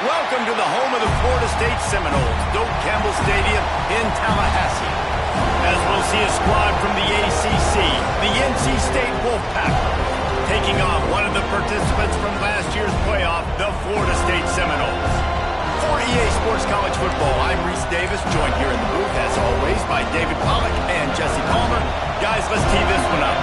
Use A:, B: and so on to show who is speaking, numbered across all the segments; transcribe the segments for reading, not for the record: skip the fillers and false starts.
A: Welcome to the home of the Florida State Seminoles, Doak Campbell Stadium in Tallahassee. As we'll see a squad from the ACC, the NC State Wolfpack, taking on one of the participants from last year's playoff, the Florida State Seminoles. For EA Sports College Football, I'm Reese Davis, joined here in the booth, as always, by David Pollack and Jesse Palmer. Guys, let's tee this one up.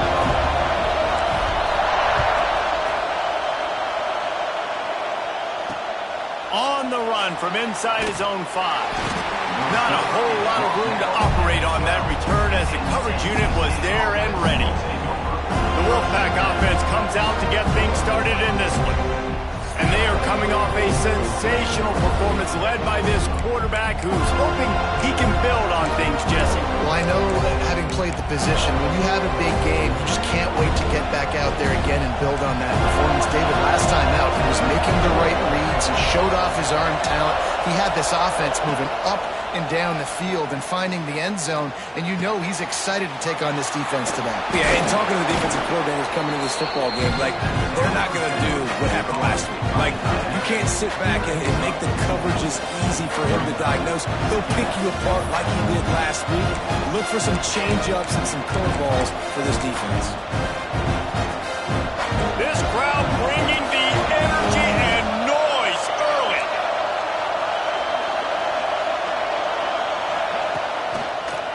A: On the run from inside his own 5. Not a whole lot of room to operate on that return as the coverage unit was there and ready. The Wolfpack offense comes out to get things started in this one. And they are coming off a sensational performance led by this quarterback who's hoping he can build on things, Jesse.
B: Well, I know that having played the position, when you have a big game, you just can't wait to get back out there again and build on that performance. David, last time out, he was making the right reads. He showed off his arm talent. He had this offense moving up and down the field and finding the end zone, and you know he's excited to take on this defense today.
C: Yeah, and talking to the defensive coordinators coming into this football game, like, they're not going to do what happened last week. Like, you can't sit back and make the coverages easy for him to diagnose. He'll pick you apart like he did last week. Look for some change-ups and some curveballs for this defense.
A: This crowd bringing the energy and noise early.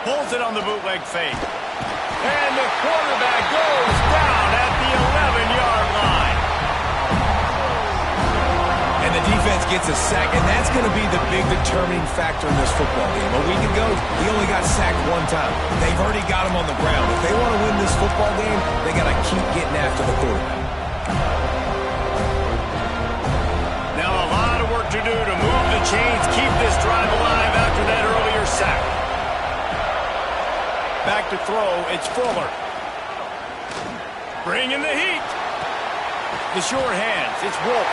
A: Pulls it on the bootleg fake. And the quarterback goes down at the 11-yard line.
C: And the defense gets a sack, and that's going to be the big determining factor in this football game. A week ago, he only got sacked one time. They've already got him on the ground. If they want to win this football game, they got to keep getting after the quarterback.
A: Now a lot of work to do to move the chains, keep this drive alive after that earlier sack. Back to throw, it's Fuller. Bringing the heat. The sure hands, it's Wolf.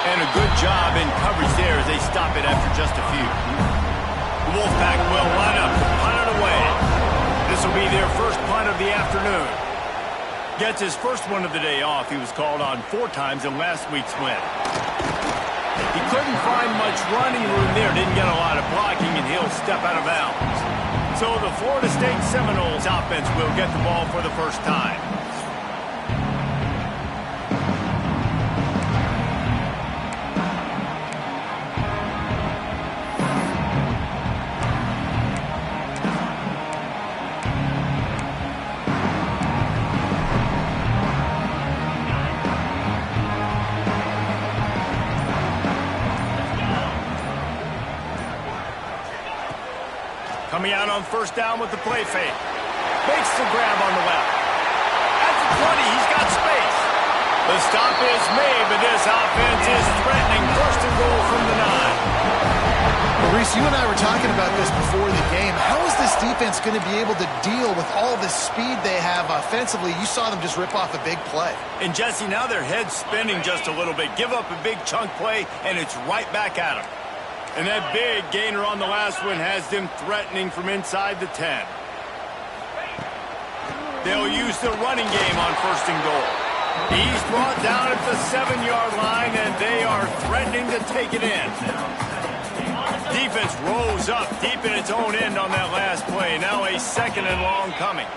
A: And a good job in coverage there as they stop it after just a few. The Wolfpack will line up to punt it away. This will be their first punt of the afternoon. Gets his first one of the day off. He was called on 4 times in last week's win. He couldn't find much running room there. Didn't get a lot of blocking, and he'll step out of bounds. So the Florida State Seminoles offense will get the ball for the first time. Coming out on first down with the play fake. Makes the grab on the left. At the 20, he's got space. The stop is made, but this offense is threatening. First and goal from the 9.
B: Well, Reese, you and I were talking about this before the game. How is this defense going to be able to deal with all the speed they have offensively? You saw them just rip off a big play.
A: And Jesse, now their head's spinning just a little bit. Give up a big chunk play, and it's right back at them. And that big gainer on the last one has them threatening from inside the 10. They'll use the running game on first and goal. He's brought down at the 7-yard line, and they are threatening to take it in. Defense rose up deep in its own end on that last play. Now a second and long coming.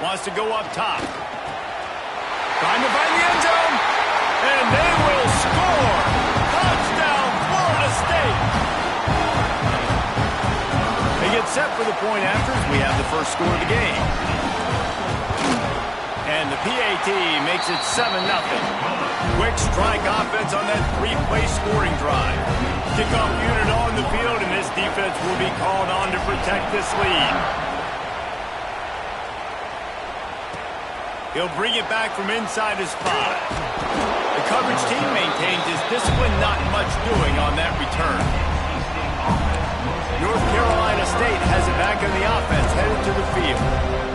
A: Wants to go up top. Trying to find the end zone, and they will score. Touchdown, Florida State. They get set for the point afters. We have the first score of the game. And the PAT makes it 7-0. Quick strike offense on that 3-play scoring drive. Kickoff unit on the field, and this defense will be called on to protect this lead. He'll bring it back from inside his 5. The coverage team maintains his discipline, not much doing on that return. North Carolina State has it back in the offense, headed to the field.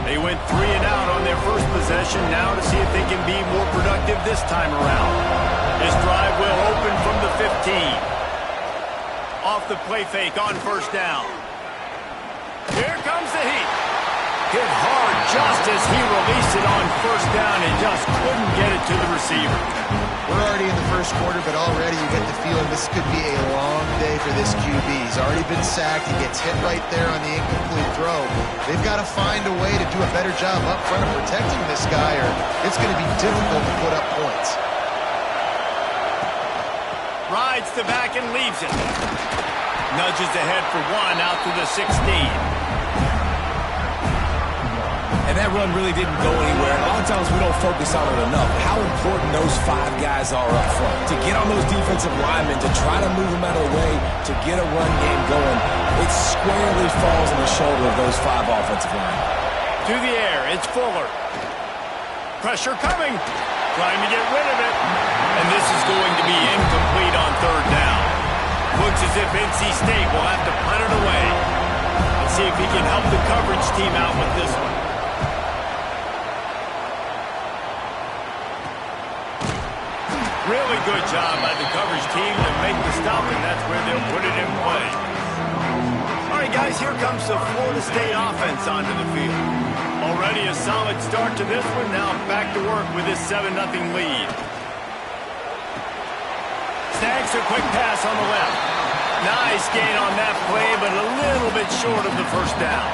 A: They went 3 and out on their first possession, now to see if they can be more productive this time around. This drive will open from the 15. Off the play fake on first down. Here comes the heat. Hit hard just as he released it on first down and just couldn't get it to the receiver.
B: We're already in the first quarter, but already you get the feel this could be a long day for this QB. He's already been sacked. He gets hit right there on the incomplete throw. They've got to find a way to do a better job up front of protecting this guy, or it's going to be difficult to put up points.
A: Rides the back and leaves it. Nudges ahead for one out to the 16.
C: And that run really didn't go anywhere. And a lot of times we don't focus on it enough. How important those 5 guys are up front. To get on those defensive linemen, to try to move them out of the way, to get a run game going, it squarely falls on the shoulder of those 5 offensive linemen.
A: To the air, it's Fuller. Pressure coming. Trying to get rid of it. And this is going to be incomplete on 3rd down. Looks as if NC State will have to punt it away. Let's see if he can help the coverage team out with this one. Really good job by the coverage team to make the stop, and that's where they'll put it in play. All right, guys, here comes the Florida State offense onto the field. Already a solid start to this one. Now back to work with this 7-0 lead. Snags a quick pass on the left. Nice gain on that play, but a little bit short of the 1st down.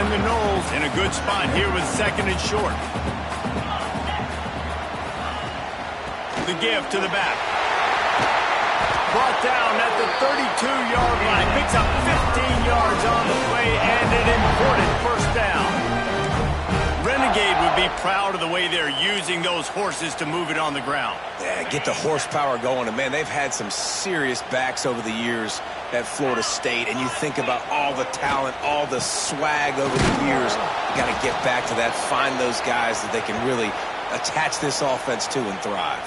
A: And the Noles in a good spot here with 2nd and short. The give to the back. Brought down at the 32-yard line. Picks up 15 yards on the play and an important 1st down. Renegade would be proud of the way they're using those horses to move it on the ground.
C: Yeah, get the horsepower going. And, man, they've had some serious backs over the years at Florida State. And you think about all the talent, all the swag over the years. You got to get back to that, find those guys that they can really attach this offense to and thrive.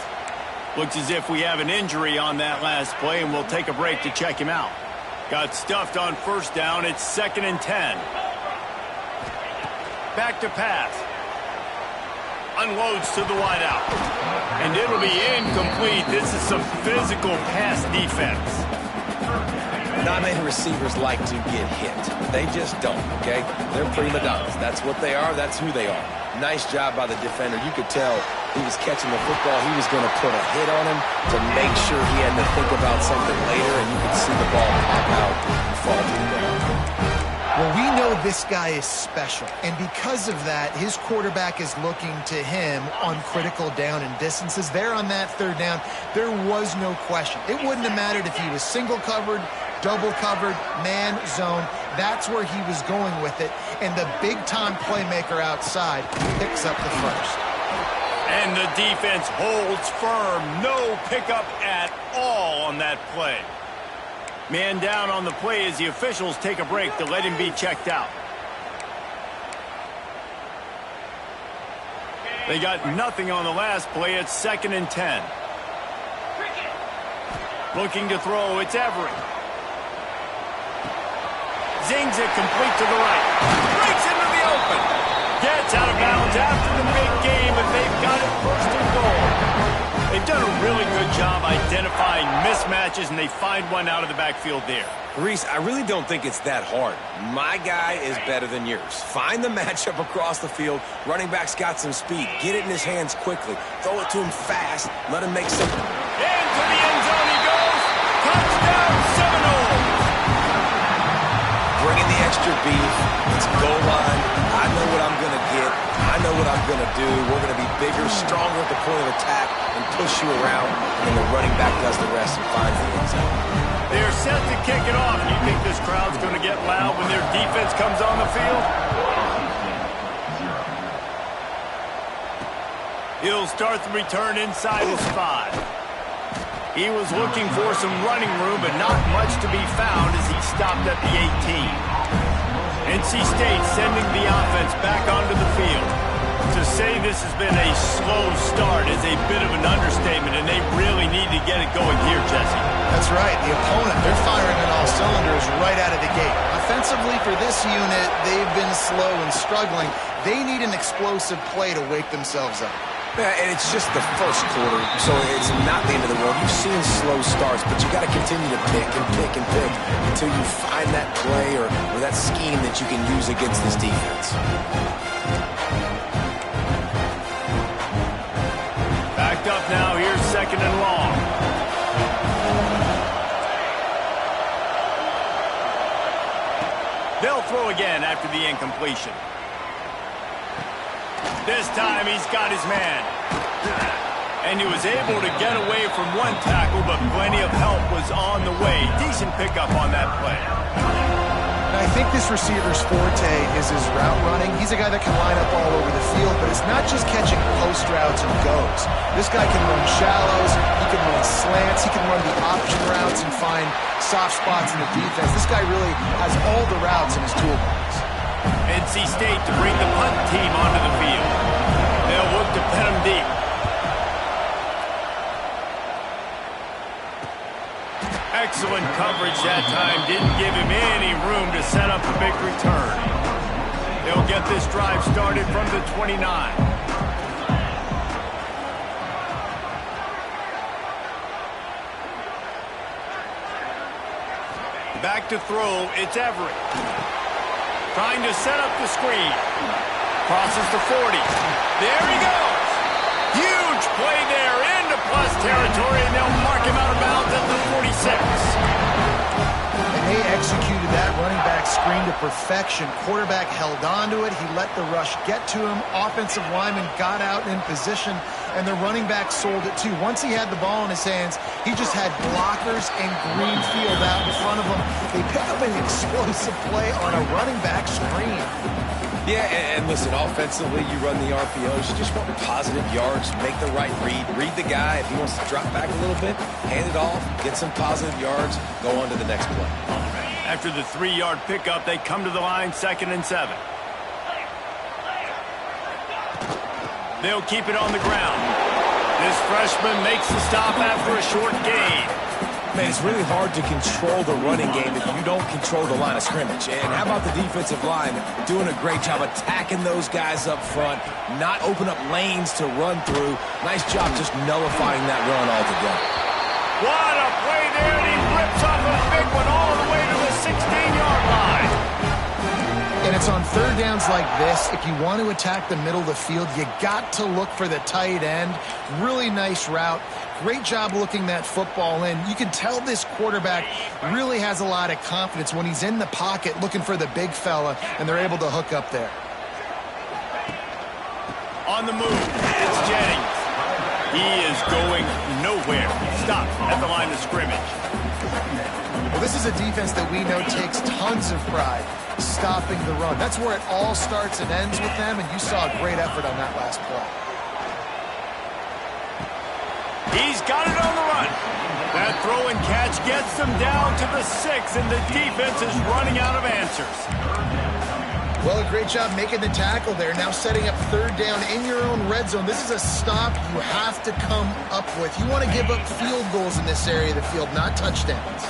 A: Looks as if we have an injury on that last play, and we'll take a break to check him out. Got stuffed on 1st down. It's 2nd and 10. Back to pass. Unloads to the wideout. And it'll be incomplete. This is some physical pass defense.
C: Not many receivers like to get hit. They just don't, okay? They're prima donnas. That's what they are. That's who they are. Nice job by the defender. You could tell he was catching the football. He was going to put a hit on him to make sure he had to think about something later, and you could see the ball pop out and fall to the ground.
B: Well, we know this guy is special, and because of that, his quarterback is looking to him on critical down and distances. There on that 3rd down, there was no question. It wouldn't have mattered if he was single covered, double covered, man, zone. That's where he was going with it, and the big-time playmaker outside picks up the 1st.
A: And the defense holds firm. No pickup at all on that play. Man down on the play as the officials take a break to let him be checked out. They got nothing on the last play. It's 2nd and 10. Looking to throw. It's Everett. Zings it complete to the right. Breaks into the open. Gets out of bounds after the big game, but they've got it 1st and goal. They've done a really good job identifying mismatches, and they find one out of the backfield there.
C: Reese, I really don't think it's that hard. My guy is better than yours. Find the matchup across the field. Running back's got some speed. Get it in his hands quickly. Throw it to him fast. Let him make some.
A: Into the end zone he goes. Touchdown, Seminoles.
C: Bring in the extra beef. It's goal line. I know what I'm going to get. I know what I'm going to do. We're going to be bigger, stronger at the point of attack and push you around. And then the running back does the rest and finds the end zone.
A: They're set to kick it off. Do you think this crowd's going to get loud when their defense comes on the field? He'll start the return inside his 5. He was looking for some running room, but not much to be found as he stopped at the 18. NC State sending the offense back onto the field. To say this has been a slow start is a bit of an understatement, and they really need to get it going here, Jesse.
B: That's right. The opponent, they're firing on all cylinders right out of the gate. Offensively for this unit, they've been slow and struggling. They need an explosive play to wake themselves up.
C: Yeah, and it's just the first quarter, so it's not the end of the world. You've seen slow starts, but you got to continue to pick and pick and pick until you find that play or that scheme that you can use against this defense.
A: Backed up now. Here's 2nd and long. throw again after the incompletion. This time he's got his man. And he was able to get away from one tackle, but plenty of help was on the way. Decent pickup on that play.
B: And I think this receiver's forte is his route running. He's a guy that can line up all over the field, but it's not just catching post routes and goes. This guy can run shallows, he can run slants, he can run the option routes and find soft spots in the defense. This guy really has all the routes in his toolbox.
A: NC State to bring the punt team onto the field. They'll look to pin him deep. Excellent coverage that time. Didn't give him any room to set up a big return. They'll get this drive started from the 29. Back to throw, it's Everett. Trying to set up the screen. Crosses the 40. There he goes. Huge play there into plus territory, and they'll mark him out of bounds at the 46.
B: And they executed that running back screen to perfection. Quarterback held on to it. He let the rush get to him. Offensive lineman got out in position, and the running back sold it too. Once he had the ball in his hands, he just had blockers and green field out in front of him. They pick up an explosive play on a running back screen.
C: Yeah, and listen, offensively, you run the RPOs. You just want positive yards, make the right read the guy. If he wants to drop back a little bit, hand it off, get some positive yards, go on to the next play.
A: After the 3-yard pickup, they come to the line, 2nd and 7. They'll keep it on the ground. This freshman makes the stop after a short gain.
C: Man, it's really hard to control the running game if you don't control the line of scrimmage. And how about the defensive line doing a great job attacking those guys up front, not open up lanes to run through. Nice job just nullifying that run altogether.
A: What a play there, and he rips off a big one all the way to the 16-yard line.
B: And it's on third downs like this. If you want to attack the middle of the field, you got to look for the tight end. Really nice route. Great job looking that football in. You can tell this quarterback really has a lot of confidence when he's in the pocket looking for the big fella, and they're able to hook up there.
A: On the move, it's Jennings. He is going nowhere. Stop at the line of scrimmage.
B: Well, this is a defense that we know takes tons of pride stopping the run. That's where it all starts and ends with them, and you saw a great effort on that last play.
A: He's got it on the run. That throw and catch gets them down to the 6, and the defense is running out of answers.
B: Well, a great job making the tackle there. Now setting up third down in your own red zone. This is a stop you have to come up with. You want to give up field goals in this area of the field, not touchdowns.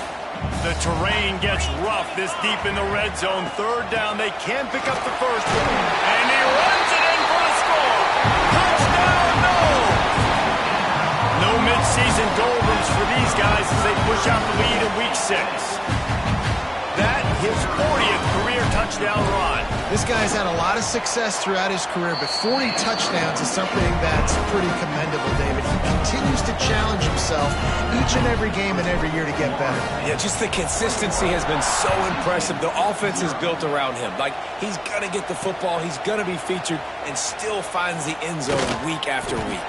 A: The terrain gets rough this deep in the red zone. Third down, they can pick up the first one. And he runs it in for the score. Touchdown, no! No mid-season doldrums for these guys as they push out the lead in week 6. That his 40th career touchdown run.
B: This guy's had a lot of success throughout his career, but 40 touchdowns is something that's pretty commendable, David. He continues to challenge himself each and every game and every year to get better.
C: Yeah, just the consistency has been so impressive. The offense is built around him. Like, he's going to get the football, he's going to be featured, and still finds the end zone week after week.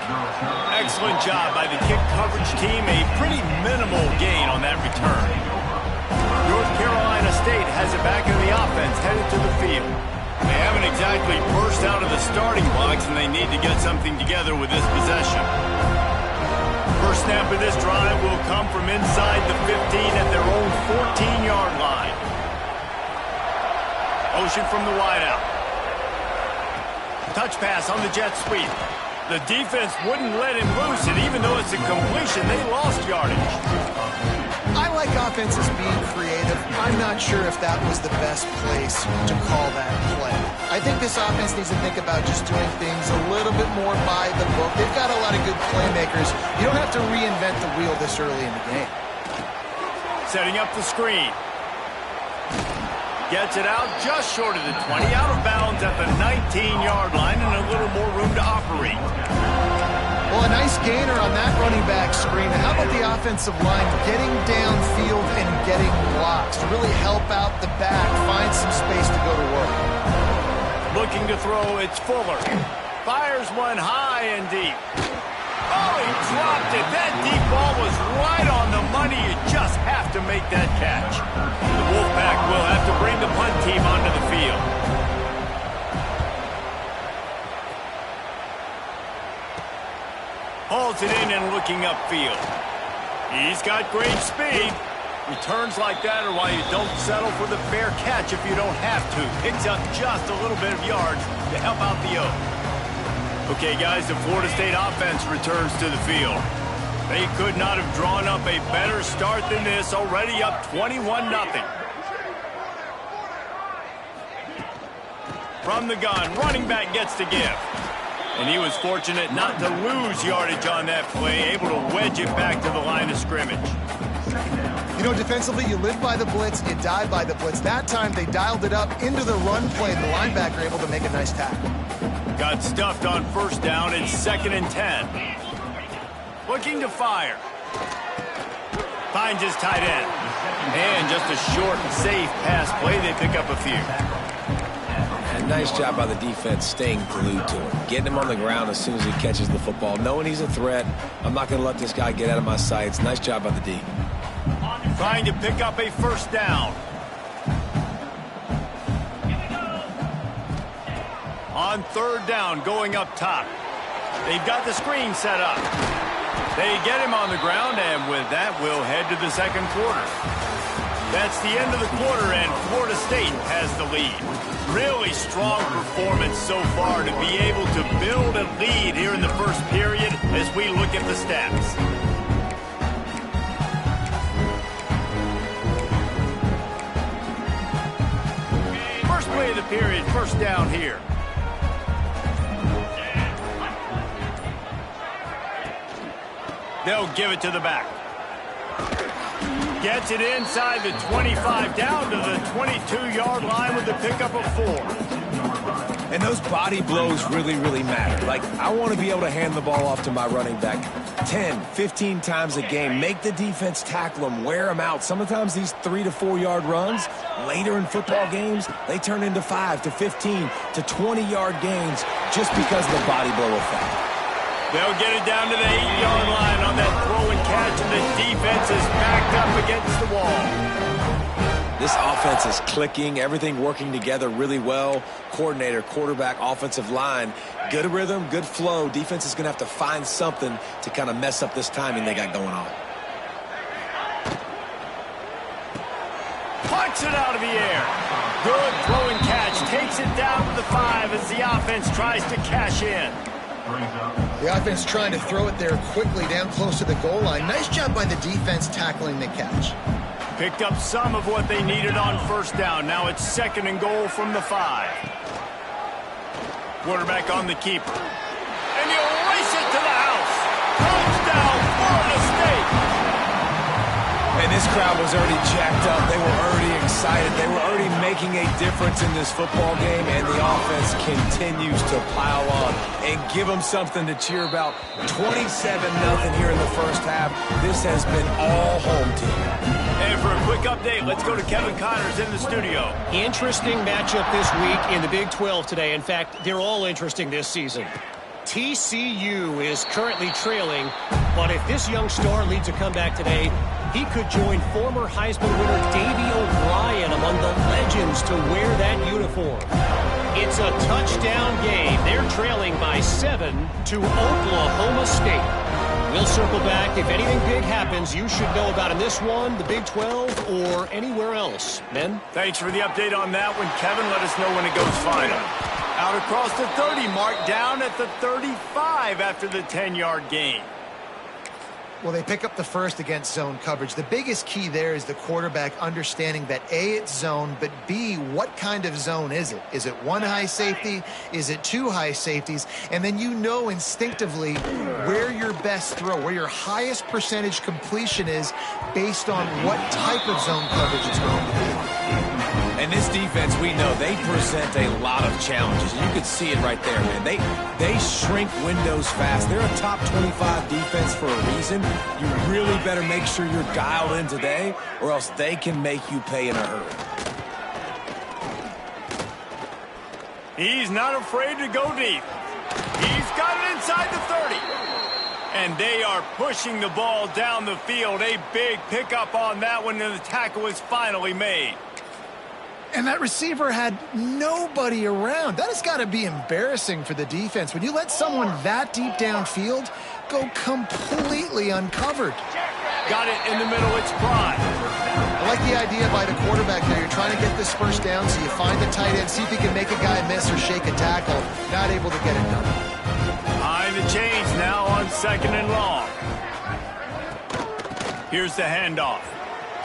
A: Excellent job by the kick coverage team. A pretty minimal gain on that return. North Carolina State has it back in the offense, headed to the field. They haven't exactly burst out of the starting blocks, and they need to get something together with this possession. First snap of this drive will come from inside the 15 at their own 14-yard line. Motion from the wideout. Touch pass on the jet sweep. The defense wouldn't let him loose, and even though it's a completion, they lost yardage.
B: I like offenses being creative. I'm not sure if that was the best place to call that play. I think this offense needs to think about just doing things a little bit more by the book. They've got a lot of good playmakers. You don't have to reinvent the wheel this early in the game.
A: Setting up the screen. Gets it out just short of the 20, out of bounds at the 19-yard line, and a little more room to operate.
B: Well, Well, a nice gainer on that running back screen. How about the offensive line getting downfield and getting blocks to really help out the back, find some space to go to work?
A: Looking to throw, it's Fuller. Fires one high and deep. Oh, he dropped it. That deep ball was right on the money. You just have to make that catch. The Wolfpack will have to bring the punt team onto the field. Hauls it in and looking upfield. He's got great speed. Returns like that are why you don't settle for the fair catch if you don't have to. Picks up just a little bit of yards to help out the O. Okay, guys, the Florida State offense returns to the field. They could not have drawn up a better start than this, already up 21-0. From the gun, running back gets to give. And he was fortunate not to lose yardage on that play, able to wedge it back to the line of scrimmage.
B: You know, defensively, you live by the blitz, you die by the blitz. That time, they dialed it up into the run play. The linebacker able to make a nice tackle.
A: Got stuffed on first down. It's 2nd and 10. Looking to fire. Finds his tight end. And just a short, safe pass play. They pick up a few.
C: And nice job by the defense staying glued to him. Getting him on the ground as soon as he catches the football. Knowing he's a threat. I'm not going to let this guy get out of my sights. Nice job by the D.
A: Trying to pick up a first down. On 3rd down, going up top. They've got the screen set up. They get him on the ground, and with that, we'll head to the 2nd quarter. That's the end of the quarter, and Florida State has the lead. Really strong performance so far to be able to build a lead here in the first period as we look at the stats. First play of the period, first down here. They'll give it to the back. Gets it inside the 25, down to the 22-yard line with the pickup of 4.
C: And those body blows really, really matter. Like, I want to be able to hand the ball off to my running back 10, 15 times a game. Make the defense tackle them, wear them out. Sometimes these 3 to 4 yard runs, later in football games, they turn into 5 to 15 to 20-yard gains just because of the body blow effect.
A: They'll get it down to the 8-yard line on that throw and catch, and the defense is backed up against the wall.
C: This offense is clicking, everything working together really well. Coordinator, quarterback, offensive line, good rhythm, good flow. Defense is going to have to find something to kind of mess up this timing they got going on.
A: Punts it out of the air. Good throw and catch. Takes it down to the 5 as the offense tries to cash in.
B: The offense trying to throw it there quickly down close to the goal line. Nice job by the defense tackling the catch.
A: Picked up some of what they needed on first down. Now it's 2nd and goal from the 5. Quarterback on the keeper. And he'll race it to the house. Touchdown, Florida State.
C: And this crowd was already jacked up. They were already excited. They were already making a difference in this football game, and the offense continues to pile on and give them something to cheer about. 27-0 here in the first half. This has been all home team.
A: And for a quick update, let's go to Kevin Connors in the studio.
D: Interesting matchup this week in the Big 12 today. In fact, they're all interesting this season. TCU is currently trailing, but if this young star leads a comeback today, he could join former Heisman winner Davey O'Brien among the legends to wear that uniform. It's a touchdown game. They're trailing by 7 to Oklahoma State. We'll circle back. If anything big happens, you should know about in this one, the Big 12, or anywhere else. Men?
A: Thanks for the update on that one, Kevin. Let us know when it goes final. Out across the 30 mark, down at the 35 after the 10-yard gain.
B: Well, they pick up the first against zone coverage. The biggest key there is the quarterback understanding that A, it's zone, but B, what kind of zone is it? Is it one high safety? Is it two high safeties? And then you know instinctively where your best throw, where your highest percentage completion is based on what type of zone coverage it's going to be.
C: And this defense, we know, they present a lot of challenges. You can see it right there, man. They shrink windows fast. They're a top 25 defense for a reason. You really better make sure you're dialed in today, or else they can make you pay in a hurry.
A: He's not afraid to go deep. He's got it inside the 30. And they are pushing the ball down the field. A big pickup on that one, and the tackle is finally made.
B: And that receiver had nobody around. That has got to be embarrassing for the defense. When you let someone that deep downfield go completely uncovered.
A: Got it in the middle. It's Prime.
B: I like the idea by the quarterback there. You're trying to get this first down, so you find the tight end, see if he can make a guy miss or shake a tackle. Not able to get it done.
A: Behind the chains now on 2nd and long. Here's the handoff.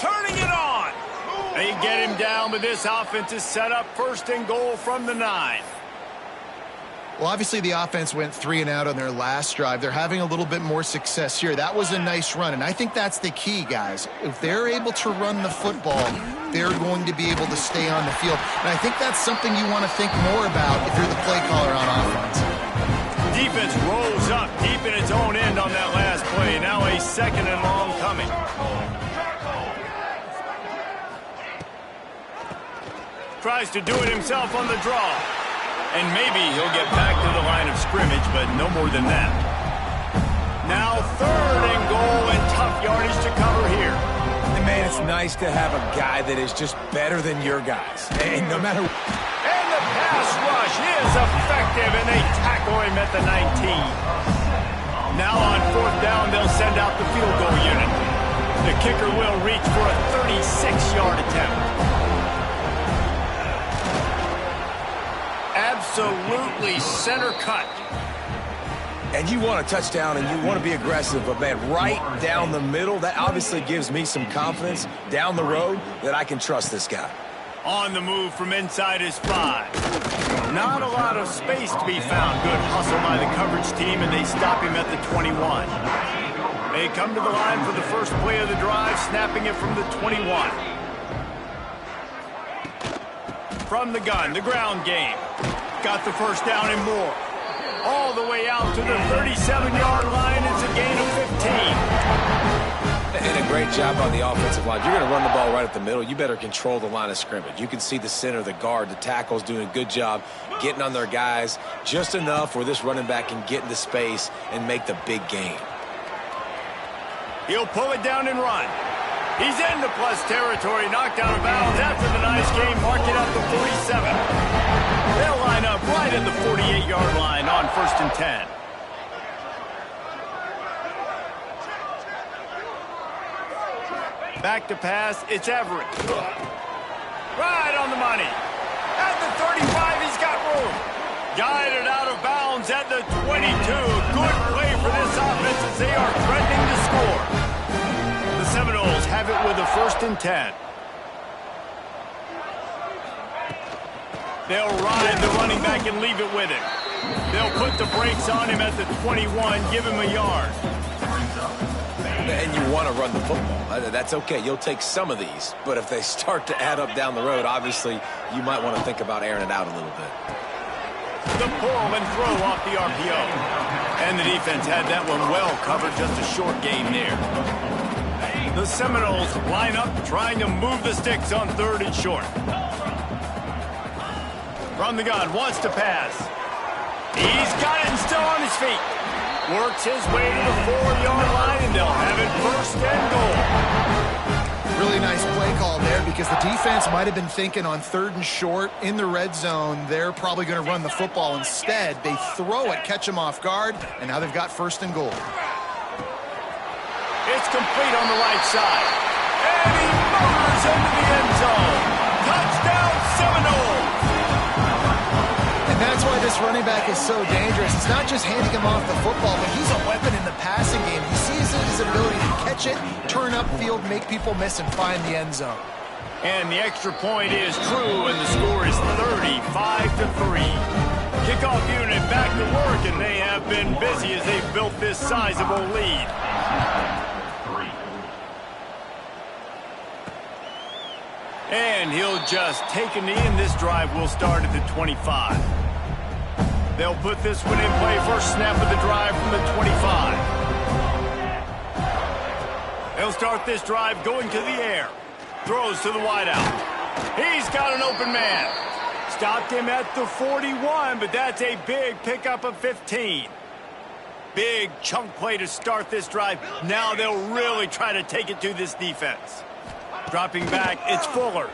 A: Turning it on. They get him down, but this offense is set up 1st and goal from the 9.
B: Well, obviously the offense went 3 and out on their last drive. They're having a little bit more success here. That was a nice run, and I think that's the key, guys. If they're able to run the football, they're going to be able to stay on the field. And I think that's something you want to think more about if you're the play caller on offense.
A: Defense rolls up deep in its own end on that last play. Now a 2nd and long coming. Tries to do it himself on the draw. And maybe he'll get back to the line of scrimmage, but no more than that. Now 3rd and goal, and tough yardage to cover here.
C: And man, it's nice to have a guy that is just better than your guys. And no matter...
A: And the pass rush is effective, and they tackle him at the 19. Now on 4th down, they'll send out the field goal unit. The kicker will reach for a 36-yard attempt. Absolutely center cut.
C: And you want a touchdown and you want to be aggressive, but man, right down the middle, that obviously gives me some confidence down the road that I can trust this guy.
A: On the move from inside his 5. Not a lot of space to be found. Good hustle by the coverage team, and they stop him at the 21. They come to the line for the first play of the drive, snapping it from the 21. From the gun, the ground game. Got the first down and more. All the way out to the 37-yard line. It's a gain of 15.
C: And a great job on the offensive line. You're going to run the ball right at the middle. You better control the line of scrimmage. You can see the center, the guard, the tackles doing a good job getting on their guys just enough where this running back can get into space and make the big gain.
A: He'll pull it down and run. He's into plus territory, knocked out of bounds after the nice game, marking up the 47. They'll line up right at the 48-yard line on 1st and 10. Back to pass, it's Everett. Right on the money. At the 35, he's got room. Guided out of bounds at the 22. Good play for this offense as they are threatening to score. The Seminoles have it with a 1st and 10. They'll ride the running back and leave it with him. They'll put the brakes on him at the 21, give him a yard.
C: And you want to run the football. That's okay. You'll take some of these. But if they start to add up down the road, obviously, you might want to think about airing it out a little bit.
A: The pull and throw off the RPO. And the defense had that one well covered, just a short gain there. The Seminoles line up trying to move the sticks on 3rd and short. From the gun, wants to pass. He's got it and still on his feet. Works his way to the 4-yard line, and they'll have it 1st and goal.
B: Really nice play call there because the defense might have been thinking on 3rd and short in the red zone. They're probably going to run the football. Instead, they throw it, catch him off guard, and now they've got 1st and goal.
A: It's complete on the right side. And he motors into the end zone. Touchdown, Seminoles.
B: And that's why this running back is so dangerous. It's not just handing him off the football, but he's a weapon in the passing game. He sees his ability to catch it, turn upfield, make people miss, and find the end zone.
A: And the extra point is true, and the score is 35-3. Kickoff unit back to work, and they have been busy as they've built this sizable lead. And he'll just take a knee, and this drive will start at the 25. They'll put this one in play. First snap of the drive from the 25. They'll start this drive going to the air. Throws to the wideout. He's got an open man. Stopped him at the 41, but that's a big pickup of 15. Big chunk play to start this drive. Now they'll really try to take it to this defense. Dropping back, it's Fuller.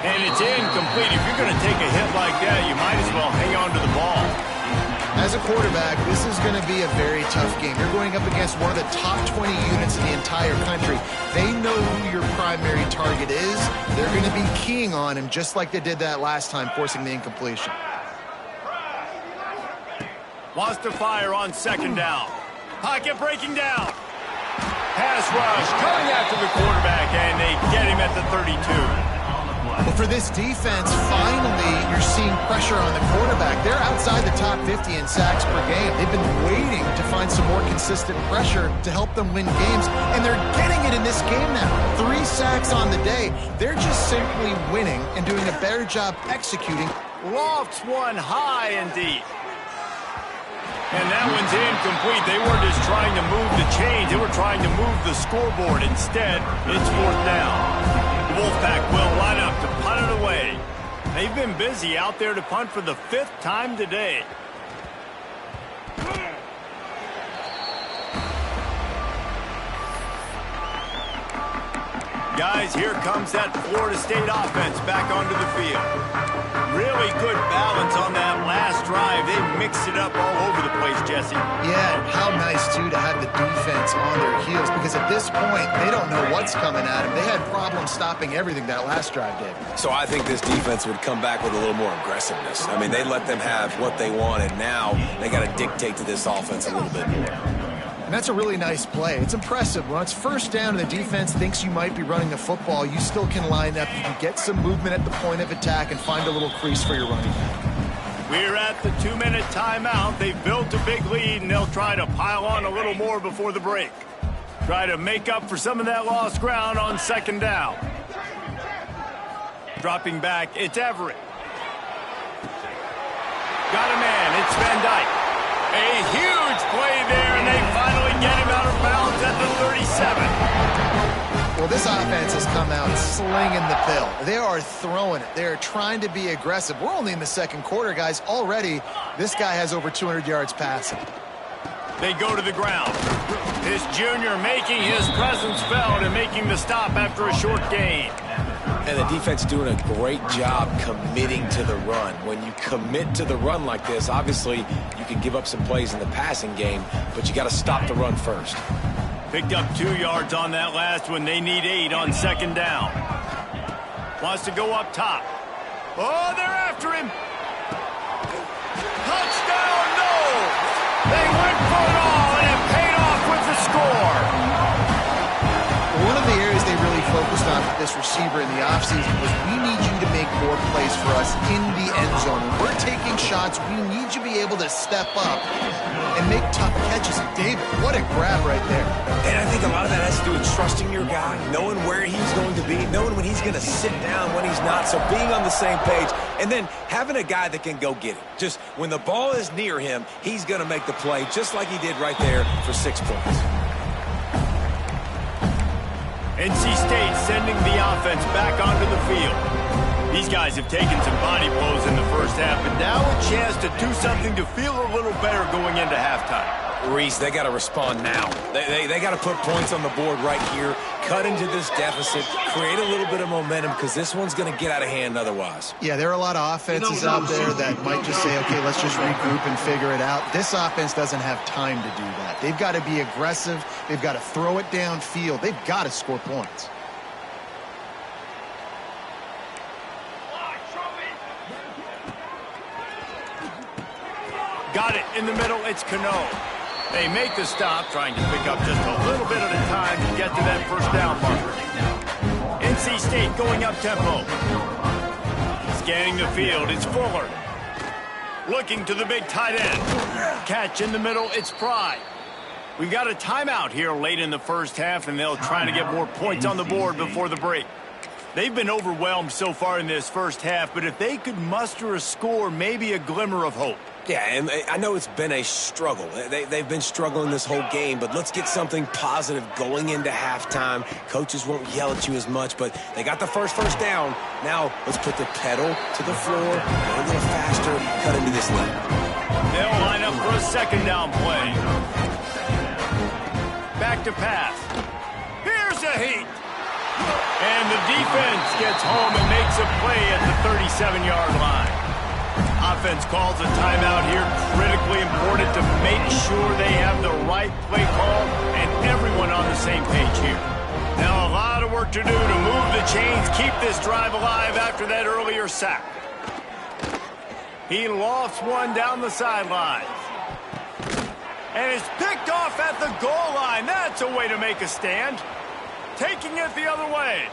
A: And it's incomplete. If you're going to take a hit like that, you might as well hang on to the ball.
B: As a quarterback, this is going to be a very tough game. You're going up against one of the top 20 units in the entire country. They know who your primary target is. They're going to be keying on him just like they did that last time, forcing the incompletion.
A: Wants to fire on second down. Pocket breaking down. Pass rush coming after the quarterback, and they get him at the 32.
B: Well, for this defense, finally, you're seeing pressure on the quarterback. They're outside the top 50 in sacks per game. They've been waiting to find some more consistent pressure to help them win games, and they're getting it in this game now. 3 sacks on the day. They're just simply winning and doing a better job executing.
A: Lofts one high and deep. And that one's incomplete. They weren't just trying to move the chains. They were trying to move the scoreboard. Instead, it's 4th down. The Wolfpack will line up to punt it away. They've been busy out there to punt for the 5th time today. Guys, here comes that Florida State offense back onto the field. Really good balance on that last drive. They mixed it up all over the place, Jesse.
B: Yeah, how nice, too, to have the defense on their heels, because at this point, they don't know what's coming at them. They had problems stopping everything that last drive did.
C: So I think this defense would come back with a little more aggressiveness. I mean, they let them have what they wanted. Now they got to dictate to this offense a little bit more.
B: And that's a really nice play. It's impressive. When it's first down and the defense thinks you might be running the football, you still can line up. You can get some movement at the point of attack and find a little crease for your running back.
A: We're at the 2-minute timeout. They've built a big lead, and they'll try to pile on a little more before the break. Try to make up for some of that lost ground on second down. Dropping back, it's Everett. Got a man, it's Van Dyke. A huge play there, and they finally get him out of bounds at the 37.
B: Well, this offense has come out slinging the pill. They are throwing it. They are trying to be aggressive. We're only in the second quarter, guys. Already, this guy has over 200 yards passing.
A: They go to the ground. This junior making his presence felt and making the stop after a short gain.
C: And the defense doing a great job committing to the run. When you commit to the run like this, obviously you can give up some plays in the passing game, but you got to stop the run first.
A: Picked up 2 yards on that last one. They need 8 on second down. Wants to go up top. Oh, they're after him. Touchdown, no! They went for it all, and it paid off with the score.
B: One of the areas they really focused on with this receiver in the offseason was, we need you to make more plays for us in the end zone. When we're taking shots, we need you to be able to step up and make tough catches. David, what a grab right there.
C: And I think a lot of that has to do with trusting your guy, knowing where he's going to be, knowing when he's going to sit down, when he's not. So being on the same page, and then having a guy that can go get it. Just when the ball is near him, he's going to make the play, just like he did right there for 6 points.
A: NC State sending the offense back onto the field. These guys have taken some body blows in the first half, but now a chance to do something to feel a little better going into halftime.
C: Reese, they got to respond now. They got to put points on the board right here, cut into this deficit, create a little bit of momentum, because this one's going to get out of hand otherwise.
B: Yeah, there are a lot of offenses out there that might just say, okay, let's just regroup and figure it out. This offense doesn't have time to do that. They've got to be aggressive. They've got to throw it downfield. They've got to score points.
A: Got it in the middle, it's Cano. They make the stop, trying to pick up just a little bit at a time to get to that first down marker. NC State going up tempo. Scanning the field, it's Fuller. Looking to the big tight end. Catch in the middle, it's Pride. We've got a timeout here late in the first half, and they'll try to get more points on the board before the break. They've been overwhelmed so far in this first half, but if they could muster a score, maybe a glimmer of hope.
C: Yeah, and I know it's been a struggle. They've been struggling this whole game, but let's get something positive going into halftime. Coaches won't yell at you as much, but they got the first down. Now let's put the pedal to the floor, go a little faster, cut into this lead.
A: They'll line up for a second down play. Back to pass. Here's a heat. And the defense gets home and makes a play at the 37-yard line. Offense calls a timeout here. Critically important to make sure they have the right play call and everyone on the same page here. Now a lot of work to do to move the chains, keep this drive alive after that earlier sack. He lofts one down the sideline. And it's picked off at the goal line. That's a way to make a stand. Taking it the other way.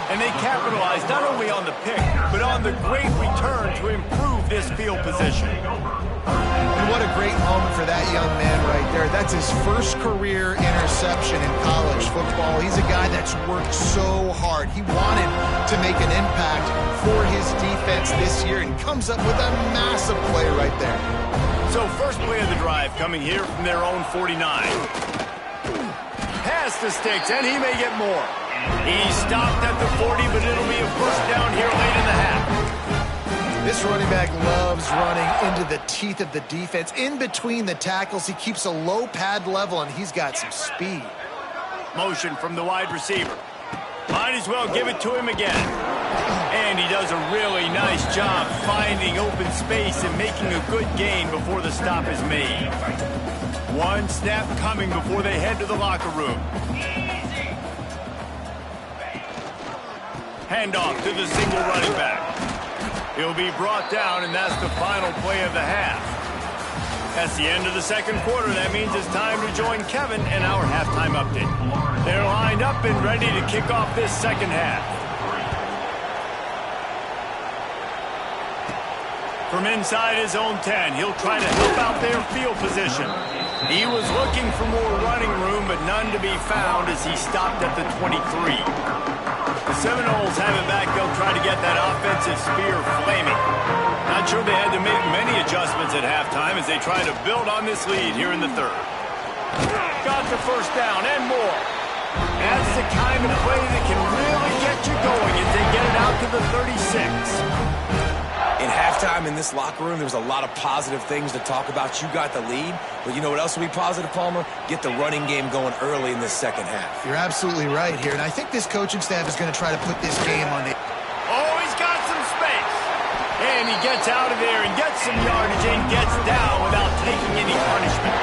A: And they capitalize not only on the pick, but on the great return to improve this field position.
B: And what a great moment for that young man right there. That's his first career interception in college football. He's a guy that's worked so hard. He wanted to make an impact for his defense this year and comes up with a massive play right there.
A: So first play of the drive coming here from their own 49. Pass to Sticks, and he may get more. He stopped at the 40, but it'll be a first down here late in the half.
B: This running back loves running into the teeth of the defense. In between the tackles, he keeps a low pad level, and he's got some speed.
A: Motion from the wide receiver. Might as well give it to him again. And he does a really nice job finding open space and making a good gain before the stop is made. One snap coming before they head to the locker room. Handoff to the single running back. He'll be brought down, and that's the final play of the half. That's the end of the second quarter. That means it's time to join Kevin and our halftime update. They're lined up and ready to kick off this second half. From inside his own 10, he'll try to help out their field position. He was looking for more running room, but none to be found as he stopped at the 23. The Seminoles have it back. They'll try to get that offensive spear flaming. Not sure they had to make many adjustments at halftime as they try to build on this lead here in the third. Got the first down and more. That's the kind of play that can really get you going as they get it out to the 36.
C: In halftime in this locker room, there was a lot of positive things to talk about. You got the lead, but you know what else will be positive, Palmer? Get the running game going early in this second half.
B: You're absolutely right here, and I think this coaching staff is going to try to put this game on the...
A: Oh, he's got some space. And he gets out of there and gets some yardage and gets down without taking any punishment.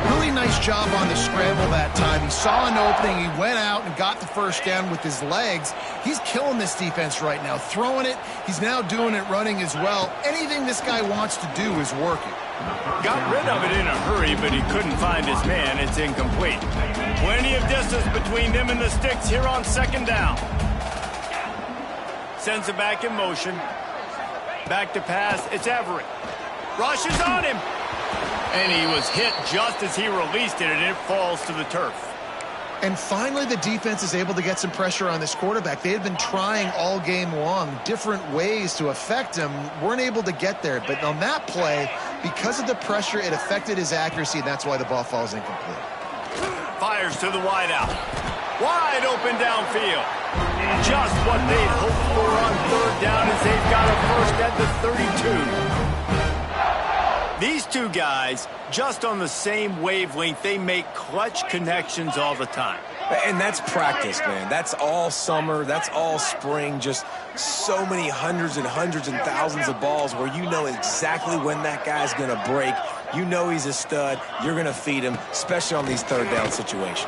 B: Really nice job on the scramble that time. He saw an opening, he went out and got the first down with his legs. He's killing this defense right now, throwing it. He's now doing it running as well. Anything this guy wants to do is working.
A: Got rid of it in a hurry, but he couldn't find his man. It's incomplete. Plenty of distance between them and the Sticks here on second down. Sends it back in motion. Back to pass. It's Everett. Rushes on him. And he was hit just as he released it, and it falls to the turf.
B: And finally, the defense is able to get some pressure on this quarterback. They had been trying all game long different ways to affect him, weren't able to get there. But on that play, because of the pressure, it affected his accuracy, and that's why the ball falls incomplete.
A: Fires to the wideout. Wide open downfield. Just what they'd hoped for on third down as they've got a first at the 32. These two guys, just on the same wavelength, they make clutch connections all the time.
C: And that's practice, man. That's all summer. That's all spring. Just so many hundreds and thousands of balls where you know exactly when that guy's going to break. You know he's a stud. You're going to feed him, especially on these third down situations.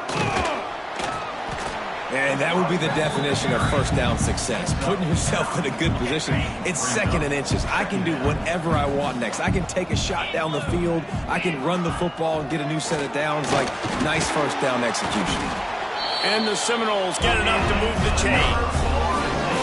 C: And that would be the definition of first down success. Putting yourself in a good position. It's second and inches. I can do whatever I want next. I can take a shot down the field. I can run the football and get a new set of downs. Like, nice first down execution.
A: And the Seminoles get enough to move the chains.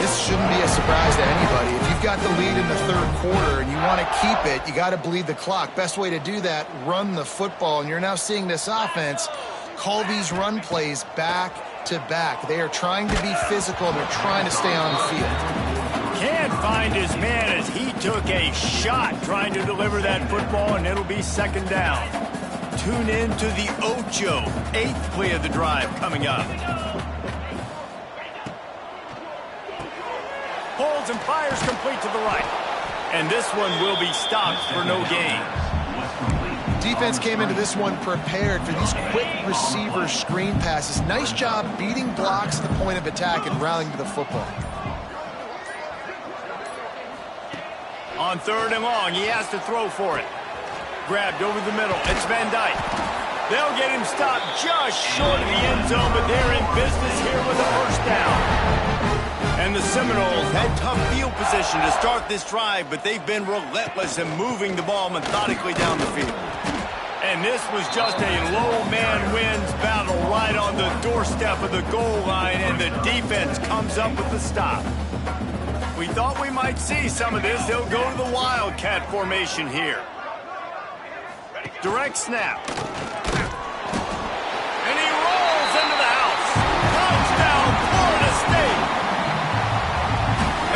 B: This shouldn't be a surprise to anybody. If you've got the lead in the third quarter and you want to keep it, you got to bleed the clock. Best way to do that, run the football. And you're now seeing this offense call these run plays back to back. They are trying to be physical, and they're trying to stay on the field.
A: Can't find his man as he took a shot trying to deliver that football, and it'll be second down. Tune in to the Ocho, 8th play of the drive coming up. Pulls and fires complete to the right. And this one will be stopped for no gain.
B: Defense came into this one prepared for these quick receiver screen passes. Nice job beating blocks at the point of attack and rallying to the football.
A: On 3rd and long, he has to throw for it. Grabbed over the middle. It's Van Dyke. They'll get him stopped just short of the end zone, but they're in business here with a first down. And the Seminoles had tough field position to start this drive, but they've been relentless in moving the ball methodically down the field. And this was just a low man wins battle right on the doorstep of the goal line, and the defense comes up with the stop. We thought we might see some of this. They'll go to the Wildcat formation here. Direct snap. And he rolls into the house. Touchdown, Florida State.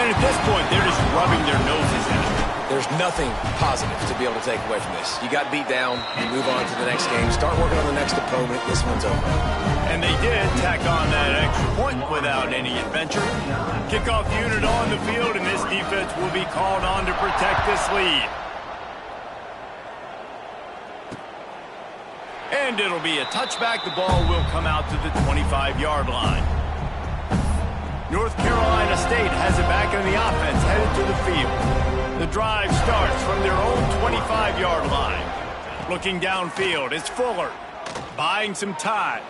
A: And at this point, they're just rubbing their noses in it.
C: There's nothing positive to be able to take away from this. You got beat down, you move on to the next game, start working on the next opponent. This one's over.
A: And they did tack on that extra point without any adventure. Kickoff unit on the field, and this defense will be called on to protect this lead. And it'll be a touchback. The ball will come out to the 25-yard line. North Carolina State has it back in the offense, headed to the field. The drive starts from their own 25-yard line. Looking downfield, it's Fuller, buying some time.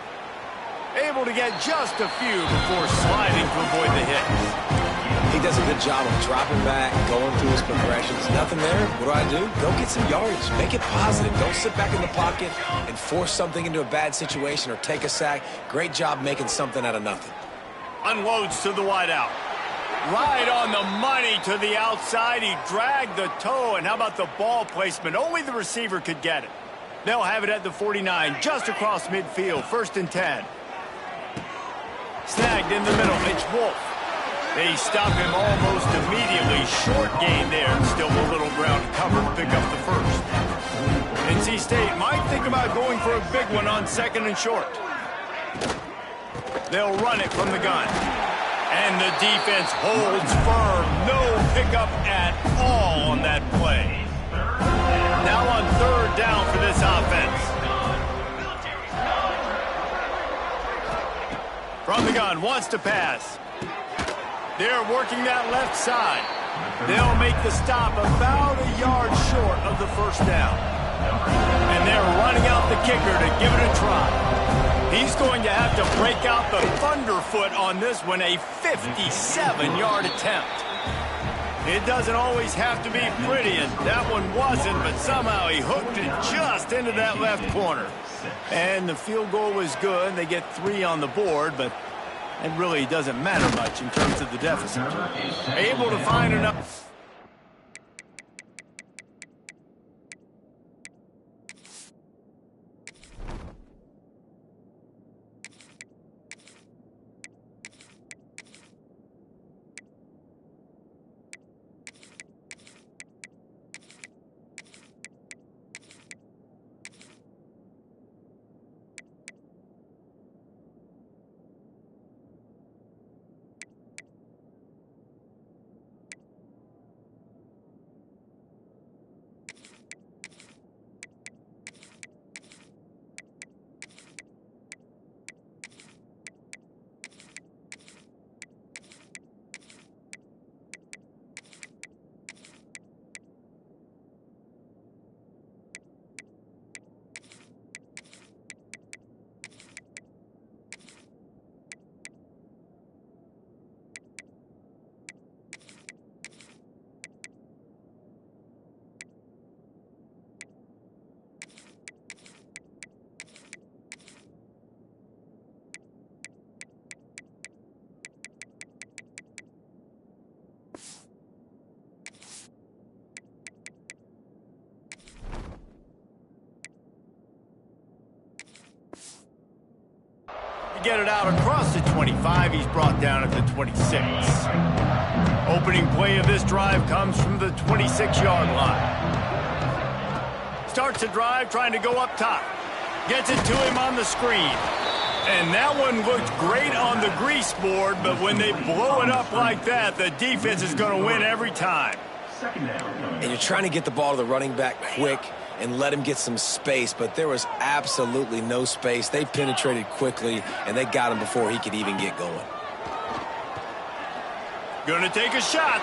A: Able to get just a few before sliding to avoid the hits.
C: He does a good job of dropping back, going through his progressions. Nothing there. What do? Go get some yardage. Make it positive. Don't sit back in the pocket and force something into a bad situation or take a sack. Great job making something out of nothing.
A: Unloads to the wideout. Right on the money to the outside. He dragged the toe, and how about the ball placement? Only the receiver could get it. They'll have it at the 49, just across midfield, 1st and 10. Snagged in the middle, it's Wolf. They stop him almost immediately. Short gain there, and still a little ground cover to pick up the first. NC State might think about going for a big one on 2nd and short. They'll run it from the gun. And the defense holds firm. No pickup at all on that play. Now on 3rd down for this offense. From the gun, wants to pass. They're working that left side. They'll make the stop about a yard short of the first down. And they're running out the kicker to give it a try. He's going to have to break out the thunderfoot on this one, a 57-yard attempt. It doesn't always have to be pretty, and that one wasn't, but somehow he hooked it just into that left corner. And the field goal was good. They get 3 on the board, but it really doesn't matter much in terms of the deficit. Able to find enough. get it out across the 25. He's brought down at the 26. Opening play of this drive comes from the 26-yard line. Starts the drive trying to go up top. Gets it to him on the screen. And that one looked great on the grease board, but when they blow it up like that, the defense is going to win every time.
C: And you're trying to get the ball to the running back quick and let him get some space, but there was absolutely no space. They penetrated quickly, and they got him before he could even get going.
A: Going to take a shot.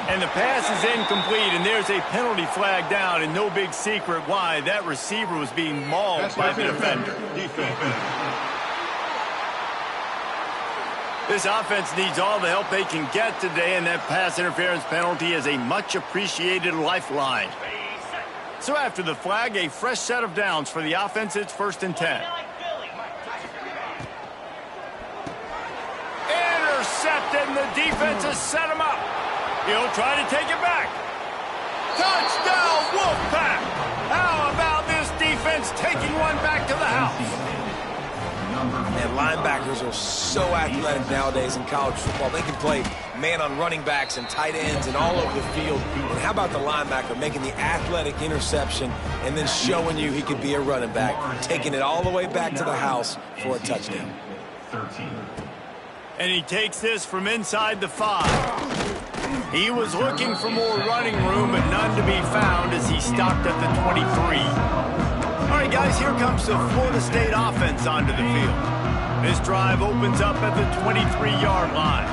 A: And the pass is incomplete, and there's a penalty flag down, and no big secret why. That receiver was being mauled by the defender. This offense needs all the help they can get today, and that pass interference penalty is a much-appreciated lifeline. So after the flag, a fresh set of downs for the offense. It's 1st and 10. Intercepted, and the defense has set him up. He'll try to take it back. Touchdown, Wolfpack! How about this defense taking one back to the house?
C: And linebackers are so athletic nowadays in college football. They can play man on running backs and tight ends and all over the field. And how about the linebacker making the athletic interception and then showing you he could be a running back, taking it all the way back to the house for a touchdown.
A: And he takes this from inside the 5. He was looking for more running room, but none to be found as he stopped at the 23. All right, guys, here comes the Florida State offense onto the field. This drive opens up at the 23-yard line.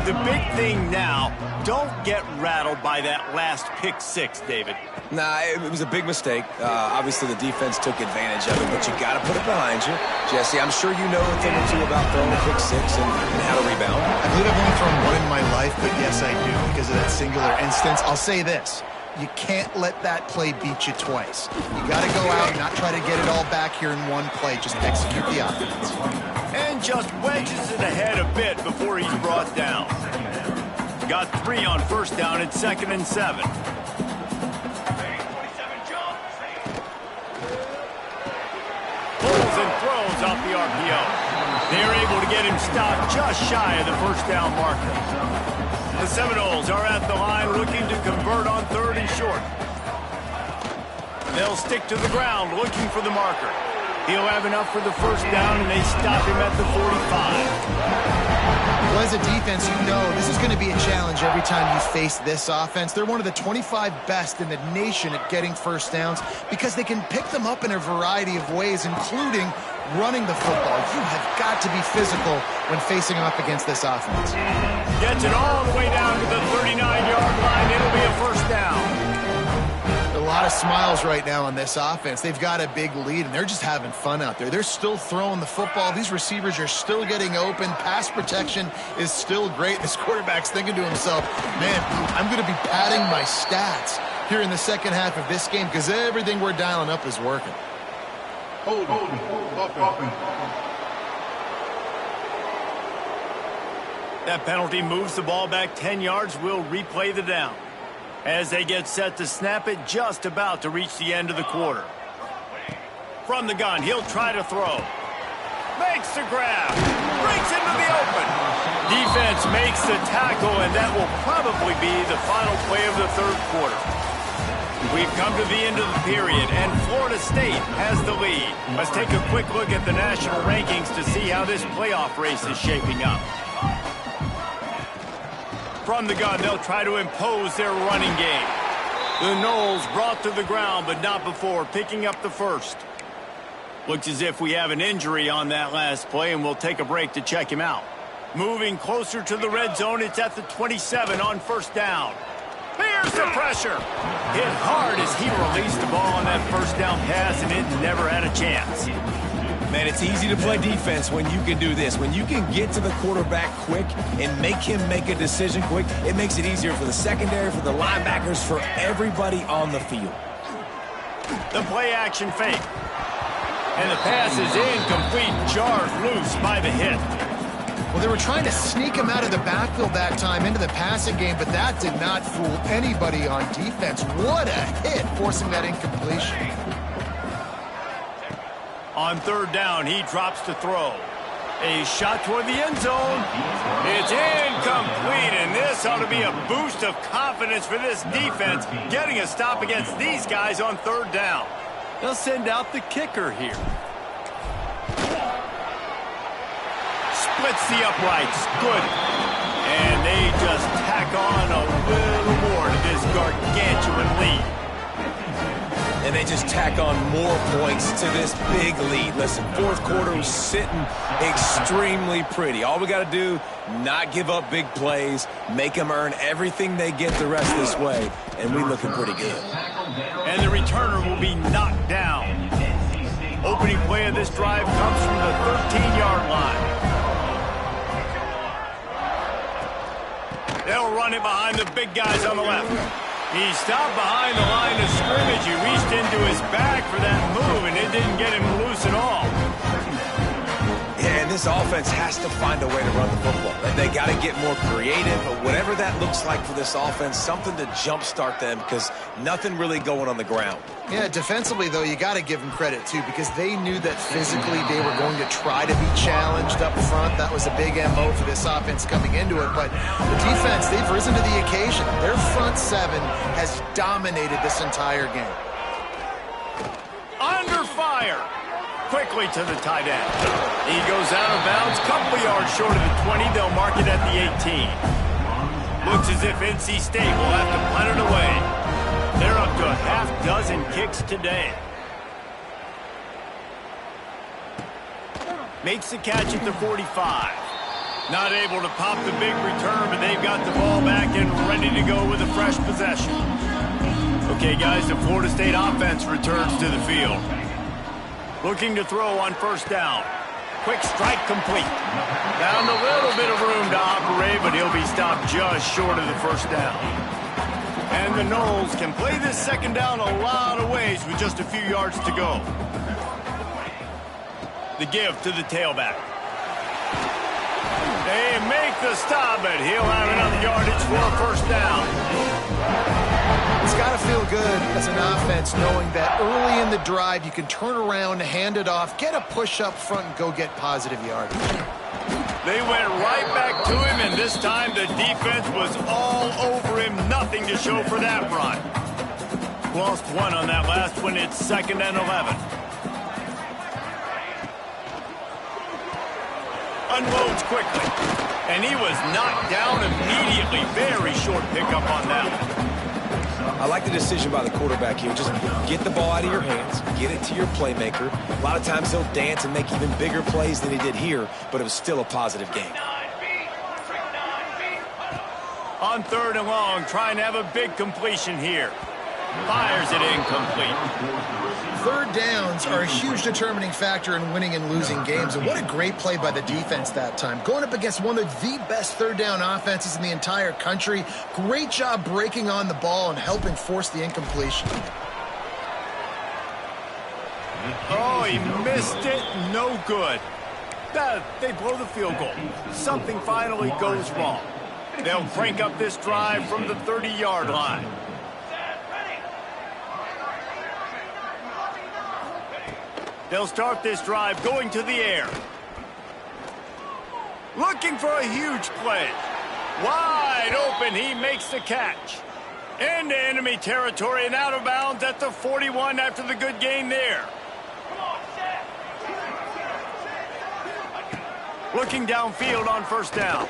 A: The big thing now, don't get rattled by that last pick 6, David.
C: Nah, it was a big mistake. Obviously, the defense took advantage of it, but you got to put it behind you. Jesse, I'm sure you know a thing or two about throwing a pick 6 and how to rebound.
B: I believe I've only thrown one in my life, but yes, I do because of that singular instance. I'll say this. You can't let that play beat you twice. You got to go out and not try to get it all back here in one play. Just execute the offense.
A: And just wedges it ahead a bit before he's brought down. Got 3 on 1st down. It's 2nd and 7. Pulls and throws off the RPO. They're able to get him stopped just shy of the 1st down marker. The Seminoles are at the line looking to convert on 3rd and short. They'll stick to the ground looking for the marker. He'll have enough for the 1st down, and they stop him at the 45.
B: Well, as a defense, you know this is going to be a challenge every time you face this offense. They're one of the 25 best in the nation at getting 1st downs because they can pick them up in a variety of ways, including running the football. You have got to be physical when facing off against this offense.
A: Gets it all the way down to the 39-yard line. It'll be a 1st down.
B: A lot of smiles right now on this offense. They've got a big lead, and they're just having fun out there. They're still throwing the football. These receivers are still getting open. Pass protection is still great. This quarterback's thinking to himself, man, I'm going to be padding my stats here in the second half of this game because everything we're dialing up is working.
E: Hold.
A: That penalty moves the ball back 10 yards. We'll replay the down. As they get set to snap it, just about to reach the end of the quarter. From the gun, he'll try to throw. Makes the grab. Breaks into the open. Defense makes the tackle, and that will probably be the final play of the 3rd quarter. We've come to the end of the period, and Florida State has the lead. Let's take a quick look at the national rankings to see how this playoff race is shaping up. From the gun, they'll try to impose their running game. The Noles brought to the ground, but not before picking up the 1st. Looks as if we have an injury on that last play, and we'll take a break to check him out. Moving closer to the red zone, it's at the 27 on 1st down. Here's the pressure. Hit hard as he released the ball on that 1st down pass, and it never had a chance.
C: Man, it's easy to play defense when you can do this. When you can get to the quarterback quick and make him make a decision quick, it makes it easier for the secondary, for the linebackers, for everybody on the field.
A: The play action fake. And the pass is incomplete, jarred loose by the hit.
B: Well, they were trying to sneak him out of the backfield that time into the passing game, but that did not fool anybody on defense. What a hit, forcing that incompletion.
A: On third down, he drops to throw. A shot toward the end zone. It's incomplete, and this ought to be a boost of confidence for this defense, getting a stop against these guys on third down. They'll send out the kicker here. Splits the uprights. Good. And they just tack on a little more to this gargantuan lead.
C: And they just tack on more points to this big lead. Listen, fourth quarter was sitting extremely pretty. All we got to do, not give up big plays, make them earn everything they get the rest of this way, and we looking pretty good.
A: And the returner will be knocked down. Opening play of this drive comes from the 13-yard line. They'll run it behind the big guys on the left. He stopped behind the line of scrimmage. He reached into his back for that move, and it didn't get him loose at all.
C: Yeah, and this offense has to find a way to run the football. They got to get more creative, but whatever that looks like for this offense, something to jumpstart them because nothing really going on the ground.
B: Yeah, defensively, though, you got to give them credit, too, because they knew that physically they were going to try to be challenged up front. That was a big MO for this offense coming into it. But the defense, they've risen to the occasion. Their front seven has dominated this entire game.
A: Under fire. Quickly to the tight end. He goes out of bounds, couple yards short of the 20. They'll mark it at the 18. Looks as if NC State will have to punt it away. They're up to a half-dozen kicks today. Makes the catch at the 45. Not able to pop the big return, but they've got the ball back and ready to go with a fresh possession. Okay, guys, the Florida State offense returns to the field. Looking to throw on first down. Quick strike complete. Found a little bit of room to operate, but he'll be stopped just short of the first down. And the Noles can play this second down a lot of ways with just a few yards to go. The give to the tailback. They make the stop, but he'll have enough yardage for a first down.
B: It's got to feel good as an offense knowing that early in the drive you can turn around, hand it off, get a push up front, and go get positive yardage.
A: They went right back to him, and this time the defense was all over him. Nothing to show for that run. Lost one on that last one. It's 2nd and 11. Unloads quickly. And he was knocked down immediately. Very short pickup on that one.
C: I like the decision by the quarterback here. Just get the ball out of your hands, get it to your playmaker. A lot of times he'll dance and make even bigger plays than he did here, but it was still a positive game.
A: On 3rd and long, trying to have a big completion here. Fires it incomplete.
B: Third downs are a huge determining factor in winning and losing games, and what a great play by the defense that time. Going up against one of the best third down offenses in the entire country. Great job breaking on the ball and helping force the incompletion.
A: Oh, he missed it. No good. They blow the field goal. Something finally goes wrong. They'll crank up this drive from the 30-yard line. They'll start this drive going to the air. Looking for a huge play. Wide open, he makes the catch. Into enemy territory and out of bounds at the 41 after the good gain there. Looking downfield on first down.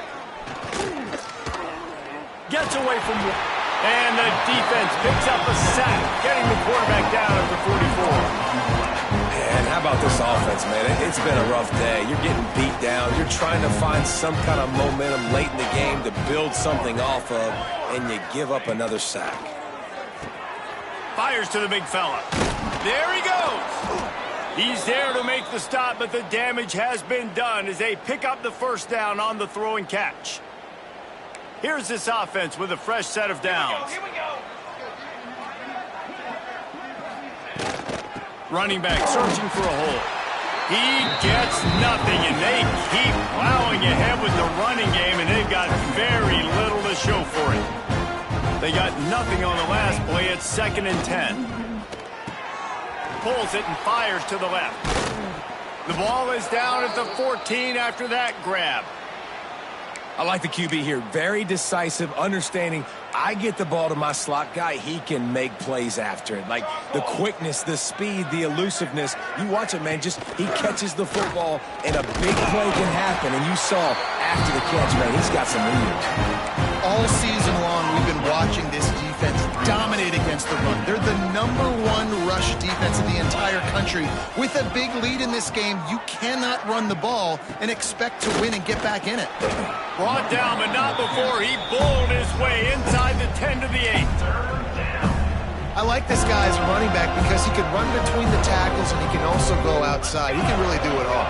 A: Gets away from one. And the defense picks up a sack, getting the quarterback down at the 44.
C: And how about this offense, man? It's been a rough day. You're getting beat down. You're trying to find some kind of momentum late in the game to build something off of, and you give up another sack.
A: Fires to the big fella. There he goes. He's there to make the stop, but the damage has been done as they pick up the first down on the throw and catch. Here's this offense with a fresh set of downs. Here we go. Running back searching for a hole. He gets nothing, and they keep plowing ahead with the running game, and they've got very little to show for it. They got nothing on the last play. It's 2nd and 10. Pulls it and fires to the left. The ball is down at the 14 after that grab.
C: I like the QB here. Very decisive, understanding I get the ball to my slot guy, he can make plays after it. Like the quickness, the speed, the elusiveness. You watch it, man, just he catches the football and a big play can happen. And you saw after the catch, man, he's got some wheels.
B: All season long, we've been watching this defense dominate against the run. They're the #1 rush defense in the entire country. With a big lead in this game, you cannot run the ball and expect to win and get back in it.
A: Brought down, but not before he bowled his way inside the 10 to the 8.
B: I like this guy as a running back because he can run between the tackles and he can also go outside. He can really do it all.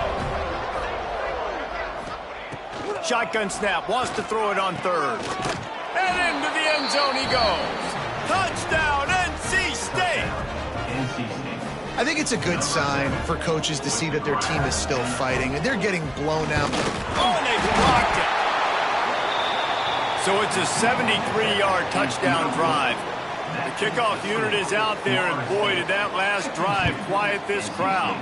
A: Shotgun snap, wants to throw it on third. And into the end zone he goes. Touchdown, NC State!
B: I think it's a good sign for coaches to see that their team is still fighting, and they're getting blown out.
A: Oh, and they blocked it. So it's a 73-yard touchdown drive. The kickoff unit is out there, and boy, did that last drive quiet this crowd.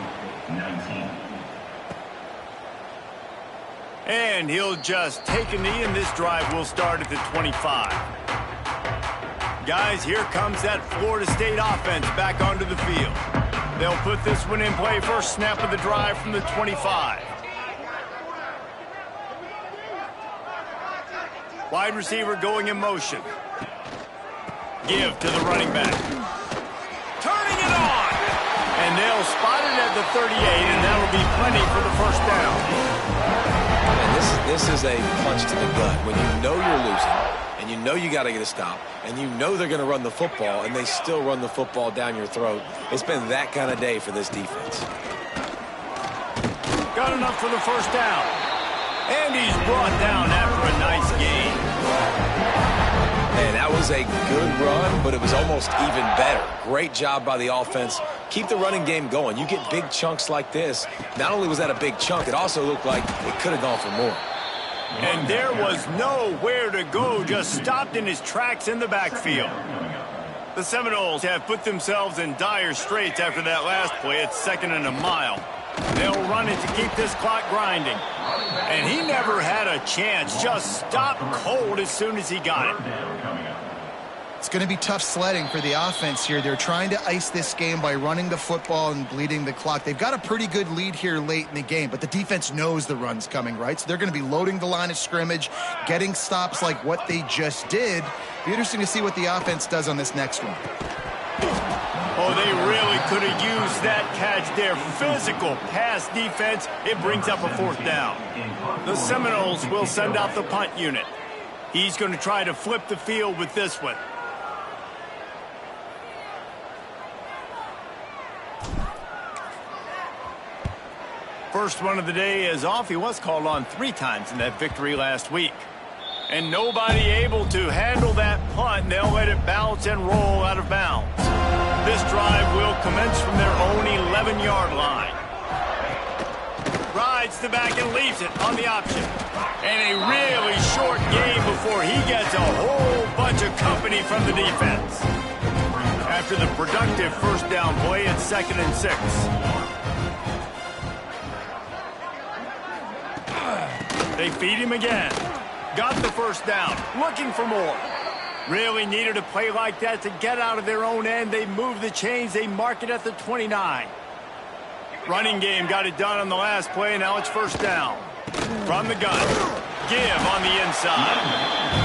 A: And he'll just take a knee, and this drive will start at the 25. Guys, here comes that Florida State offense back onto the field. They'll put this one in play. First snap of the drive from the 25. Wide receiver going in motion. Give to the running back. Turning it on! And they'll spot it at the 38, and that'll be plenty for the first down.
C: And this is a punch to the gut. When you know you're losing, and you know you got to get a stop, and you know they're going to run the football, and they still run the football down your throat. It's been that kind of day for this defense.
A: Got enough for the first down. And he's brought down after a nice gain.
C: And that was a good run, but it was almost even better. Great job by the offense. Keep the running game going. You get big chunks like this. Not only was that a big chunk, it also looked like it could have gone for more.
A: And there was nowhere to go, just stopped in his tracks in the backfield. The Seminoles have put themselves in dire straits after that last play. It's 2nd and a mile. They'll run it to keep this clock grinding. And he never had a chance, just stopped cold as soon as he got it.
B: It's going to be tough sledding for the offense here. They're trying to ice this game by running the football and bleeding the clock. They've got a pretty good lead here late in the game, but the defense knows the run's coming, right? So they're going to be loading the line of scrimmage, getting stops like what they just did. Be interesting to see what the offense does on this next one.
A: Oh, they really could have used that catch there. Physical pass defense. It brings up a 4th down. The Seminoles will send out the punt unit. He's going to try to flip the field with this one. First one of the day is off. He was called on 3 times in that victory last week. And nobody able to handle that punt. They'll let it bounce and roll out of bounds. This drive will commence from their own 11-yard line. Rides the back and leaves it on the option. And a really short game before he gets a whole bunch of company from the defense. After the productive first down play, it's 2nd and 6. They feed him again. Got the first down. Looking for more. Really needed a play like that to get out of their own end. They move the chains. They mark it at the 29. Running game got it done on the last play. Now it's first down. From the gun. Give on the inside.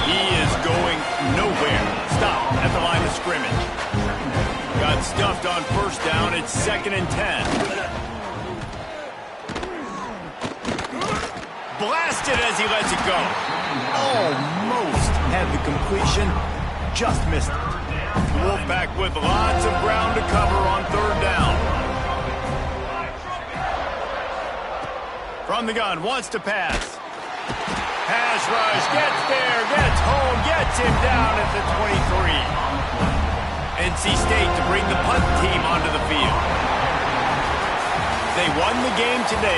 A: He is going nowhere. Stop at the line of scrimmage. Got stuffed on first down. It's 2nd and 10. Blasted as he lets it go. Almost had the completion, just missed it. The Wolfpack with lots of ground to cover on 3rd down. From the gun, wants to pass. Pass rush, gets there, gets home, gets him down at the 23. NC State to bring the punt team onto the field. They won the game today.